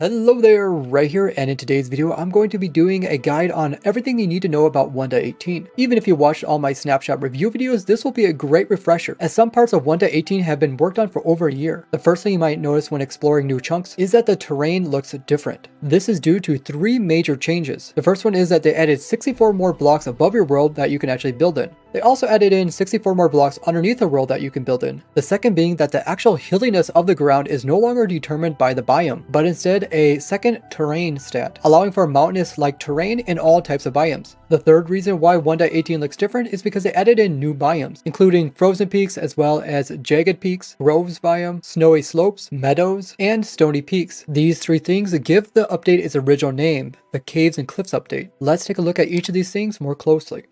Hello there, right here, and in today's video I'm going to be doing a guide on everything you need to know about 1.18. Even if you watched all my snapshot review videos, this will be a great refresher, as some parts of 1.18 have been worked on for over a year. The first thing you might notice when exploring new chunks is that the terrain looks different. This is due to three major changes. The first one is that they added 64 more blocks above your world that you can actually build in. They also added in 64 more blocks underneath the world that you can build in. The second being that the actual hilliness of the ground is no longer determined by the biome, but instead a second terrain stat, allowing for mountainous-like terrain in all types of biomes. The third reason why 1.18 looks different is because they added in new biomes, including frozen peaks as well as jagged peaks, groves biome, snowy slopes, meadows, and stony peaks. These three things give the update its original name, the Caves and Cliffs update. Let's take a look at each of these things more closely.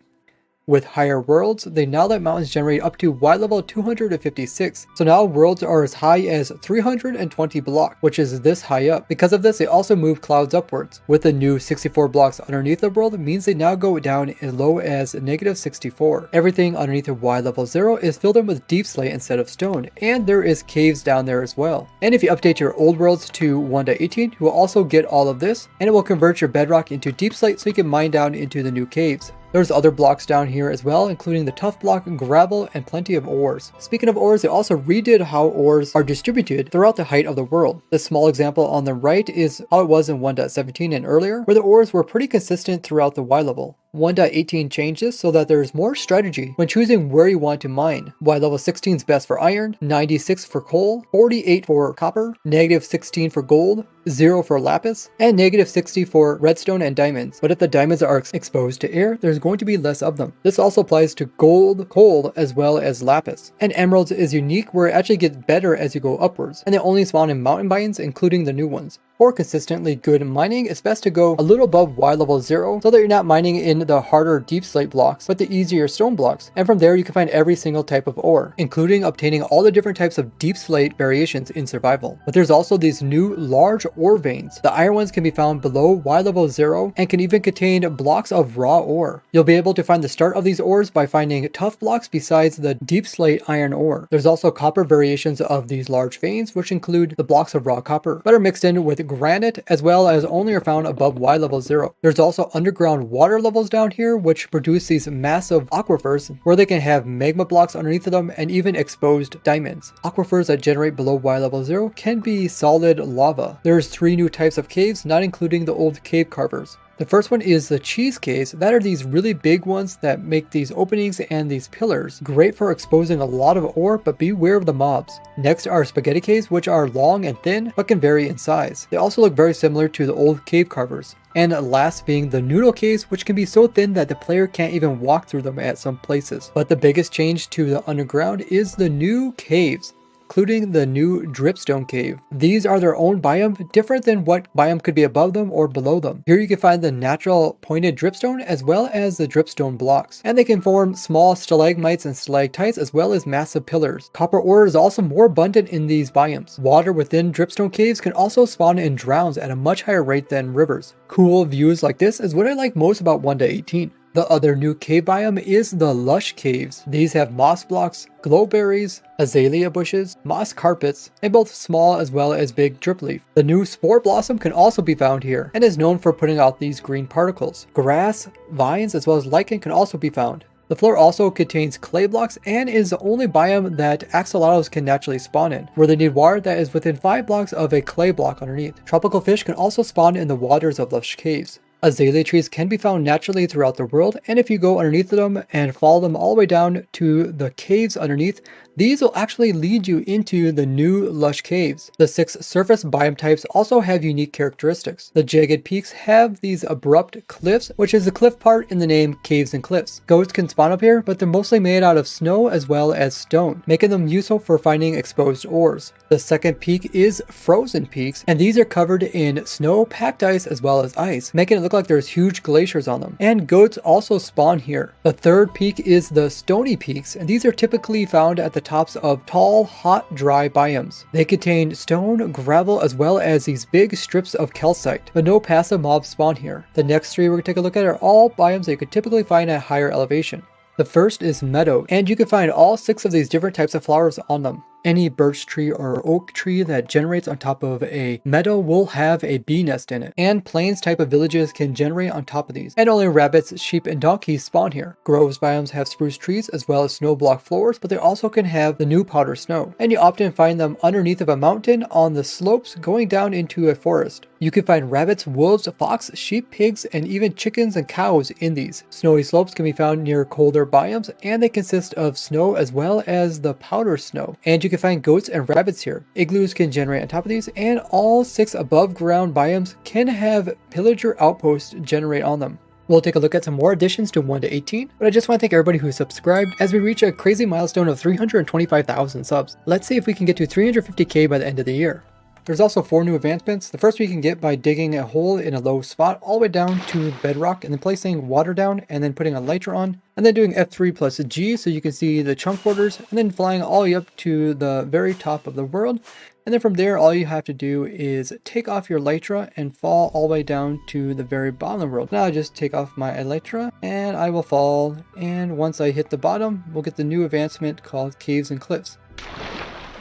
With higher worlds, they now let mountains generate up to Y level 256, so now worlds are as high as 320 blocks, which is this high up. Because of this, they also move clouds upwards. With the new 64 blocks underneath the world means they now go down as low as -64. Everything underneath the Y level 0 is filled in with deep slate instead of stone, and there is caves down there as well. And if you update your old worlds to 1.18, you will also get all of this, and it will convert your bedrock into deep slate so you can mine down into the new caves. There's other blocks down here as well, including the tough block, gravel, and plenty of ores. Speaking of ores, they also redid how ores are distributed throughout the height of the world. This small example on the right is how it was in 1.17 and earlier, where the ores were pretty consistent throughout the Y level. 1.18 changes so that there's more strategy when choosing where you want to mine. Y level 16 is best for iron, 96 for coal, 48 for copper, -16 for gold, 0 for lapis, and -60 for redstone and diamonds. But if the diamonds are exposed to air, there's going to be less of them. This also applies to gold, coal, as well as lapis. And emeralds is unique where it actually gets better as you go upwards, and they only spawn in mountain biomes, including the new ones. For consistently good mining, it's best to go a little above Y level 0 so that you're not mining in the harder deep slate blocks, but the easier stone blocks. And from there you can find every single type of ore, including obtaining all the different types of deep slate variations in survival. But there's also these new large ore veins. The iron ones can be found below Y level 0 and can even contain blocks of raw ore. You'll be able to find the start of these ores by finding tough blocks besides the deep slate iron ore. There's also copper variations of these large veins, which include the blocks of raw copper, but are mixed in with granite, as well as only are found above Y level 0. There's also underground water levels down here, which produce these massive aquifers where they can have magma blocks underneath of them and even exposed diamonds. Aquifers that generate below Y level 0 can be solid lava. There's three new types of caves, not including the old cave carvers. The first one is the cheese caves. That are these really big ones that make these openings and these pillars. Great for exposing a lot of ore, but beware of the mobs. Next are spaghetti caves, which are long and thin, but can vary in size. They also look very similar to the old cave carvers. And last being the noodle caves, which can be so thin that the player can't even walk through them at some places. But the biggest change to the underground is the new caves, including the new dripstone cave. These are their own biome, different than what biome could be above them or below them. Here you can find the natural pointed dripstone as well as the dripstone blocks, and they can form small stalagmites and stalactites as well as massive pillars. Copper ore is also more abundant in these biomes. Water within dripstone caves can also spawn in drowns at a much higher rate than rivers. Cool views like this is what I like most about 1.18. The other new cave biome is the lush caves. These have moss blocks, glowberries, azalea bushes, moss carpets, and both small as well as big drip leaf. The new spore blossom can also be found here and is known for putting out these green particles. Grass, vines, as well as lichen can also be found. The floor also contains clay blocks and is the only biome that axolotls can naturally spawn in, where they need water that is within 5 blocks of a clay block underneath. Tropical fish can also spawn in the waters of lush caves. Azalea trees can be found naturally throughout the world, and if you go underneath them and follow them all the way down to the caves underneath, these will actually lead you into the new lush caves. The 6 surface biome types also have unique characteristics. The jagged peaks have these abrupt cliffs, which is the cliff part in the name Caves and Cliffs. Goats can spawn up here, but they're mostly made out of snow as well as stone, making them useful for finding exposed ores. The second peak is frozen peaks, and these are covered in snow, packed ice, as well as ice, making it look like there's huge glaciers on them. And goats also spawn here. The third peak is the stony peaks, and these are typically found at the tops of tall, hot, dry biomes. They contain stone, gravel, as well as these big strips of calcite, but no passive mobs spawn here. The next three we're going to take a look at are all biomes that you could typically find at higher elevation. The first is meadow, and you can find all 6 of these different types of flowers on them. Any birch tree or oak tree that generates on top of a meadow will have a bee nest in it, and plains type of villages can generate on top of these, and only rabbits, sheep, and donkeys spawn here. Groves biomes have spruce trees as well as snow block floors, but they also can have the new powder snow, and you often find them underneath of a mountain on the slopes going down into a forest. You can find rabbits, wolves, fox, sheep, pigs, and even chickens and cows in these. Snowy slopes can be found near colder biomes, and they consist of snow as well as the powder snow. And you can find goats and rabbits here. Igloos can generate on top of these, and all 6 above ground biomes can have pillager outposts generate on them. We'll take a look at some more additions to 1 to 18, but I just want to thank everybody who subscribed as we reach a crazy milestone of 325,000 subs. Let's see if we can get to 350k by the end of the year. There's also 4 new advancements. The first we can get by digging a hole in a low spot all the way down to bedrock and then placing water down and then putting a lighter on and then doing F3 plus G so you can see the chunk borders and then flying all the way up to the very top of the world. And then from there, all you have to do is take off your elytra and fall all the way down to the very bottom of the world. Now I just take off my elytra and I will fall. And once I hit the bottom, we'll get the new advancement called Caves and Cliffs.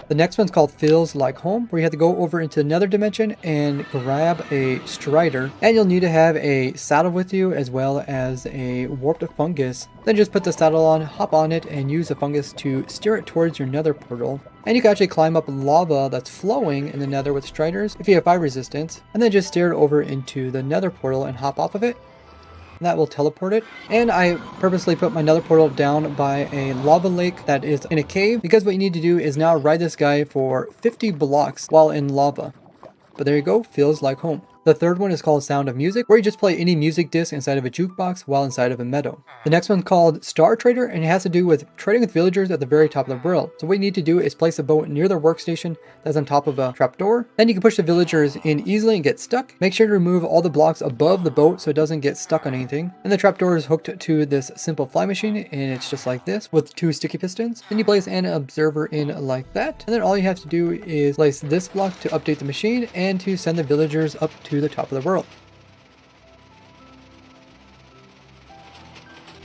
The next one's called Feels Like Home, where you have to go over into another dimension and grab a strider, and you'll need to have a saddle with you as well as a warped fungus. Then just put the saddle on, hop on it, and use the fungus to steer it towards your nether portal. And you can actually climb up lava that's flowing in the nether with striders if you have fire resistance, and then just steer it over into the nether portal and hop off of it. That will teleport it. And I purposely put my nether portal down by a lava lake that is in a cave, because what you need to do is now ride this guy for 50 blocks while in lava. But there you go, Feels Like Home. The third one is called Sound of Music, where you just play any music disc inside of a jukebox while inside of a meadow. The next one's called Star Trader, and it has to do with trading with villagers at the very top of the world. So what you need to do is place a boat near their workstation that's on top of a trapdoor. Then you can push the villagers in easily and get stuck. Make sure to remove all the blocks above the boat so it doesn't get stuck on anything. And the trapdoor is hooked to this simple fly machine, and it's just like this with 2 sticky pistons. Then you place an observer in like that. And then all you have to do is place this block to update the machine and to send the villagers up to the top of the world.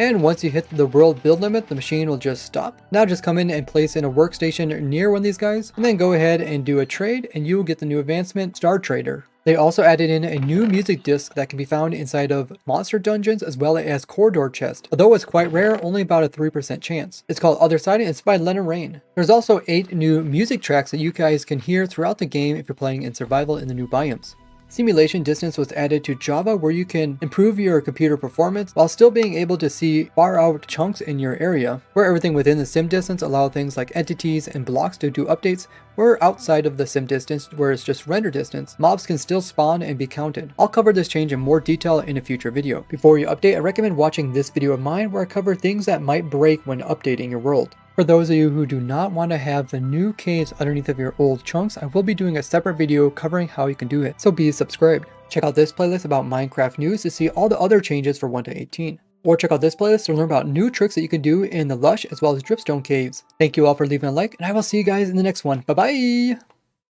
And once you hit the world build limit, the machine will just stop. Now just come in and place in a workstation near one of these guys, and then go ahead and do a trade, and you will get the new advancement, Star Trader. They also added in a new music disc that can be found inside of monster dungeons as well as corridor chests. Although it's quite rare, only about a 3% chance. It's called Other Side, and it's by Leonard Rain. There's also 8 new music tracks that you guys can hear throughout the game if you're playing in survival in the new biomes. Simulation distance was added to Java, where you can improve your computer performance while still being able to see far out chunks in your area. Where everything within the sim distance allow things like entities and blocks to do updates, where outside of the sim distance, where it's just render distance, mobs can still spawn and be counted. I'll cover this change in more detail in a future video. Before you update, I recommend watching this video of mine where I cover things that might break when updating your world. For those of you who do not want to have the new caves underneath of your old chunks, I will be doing a separate video covering how you can do it, so be subscribed. Check out this playlist about Minecraft news to see all the other changes for 1 to 18. Or check out this playlist to learn about new tricks that you can do in the Lush as well as Dripstone caves. Thank you all for leaving a like, and I will see you guys in the next one. Bye bye!